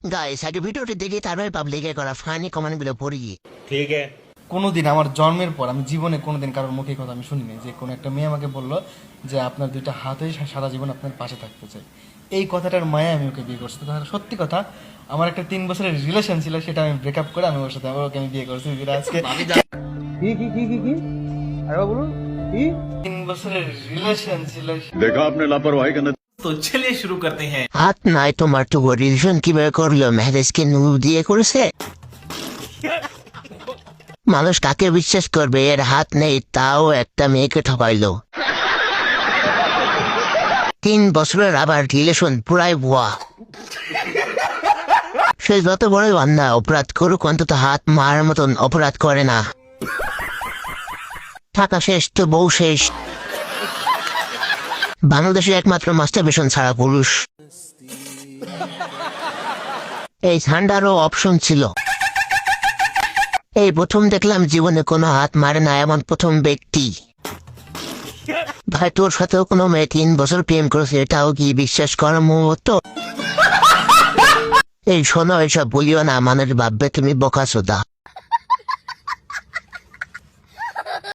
Guys আগে ভিডিওটি দেখে তারপরে পাবলিকে করা ফানি কমেন্টগুলো পড়ি। ठीक है। কোনোদিন আমার জন্মের পর আমি জীবনে কোনোদিন কারোর মুখে এই কথা আমি শুনিনি যে কোনো একটা মেয়ে আমাকে বললো যে আপনার দুইটা হাতেই সারা জীবন আপনার পাশে থাকতে চাই। এই কথাটার মায়া আমি ওকে বিয়ে করছি। তাহলে সত্যি কথা, আমার একটা 3 বছরের রিলেশন ছিল, সেটা আমি ব্রেকআপ করে আমি ওর সাথে ওকে আমি বিয়ে করছি। যেটা আজকে কি আরে বলুন কি 3 বছরের রিলেশন ছিল। देखा आपने लापरवाही करना। तो चलिए शुरू करते हैं। হাত নাই তোমার তো রিলেশন কিভাবে করলো? ম্যারেজকে নুব দিয়ে করেছে? মানুষ কাকে বিশ্বাস করবে? এর হাত নেই তাও একটা মেয়েকে ঠকাইলো। 3 বছরের আবার রিলেশন পুরাই ভুয়া। সে যত বড়ই অন্যায় অপরাধ করুক অন্তত হাত মারার মতন অপরাধ করে না। টাকা শেষ তো বউ শেষ। বাংলাদেশে একমাত্র মাস্টারবেশন ছাড়া পুরুষ। এই ঠান্ডারও অপশন ছিল। এই প্রথম দেখলাম জীবনে কোনো হাত মারে না এমন প্রথম ব্যক্তি। ভাই তোর সাথেও কোনো মেয়ে 3 বছর প্রেম করেছে, এটাও কি বিশ্বাস করার মুহূর্ত? এই শোনো, এসব বলিও না, মানুষ ভাববে তুমি বোকাচোদা।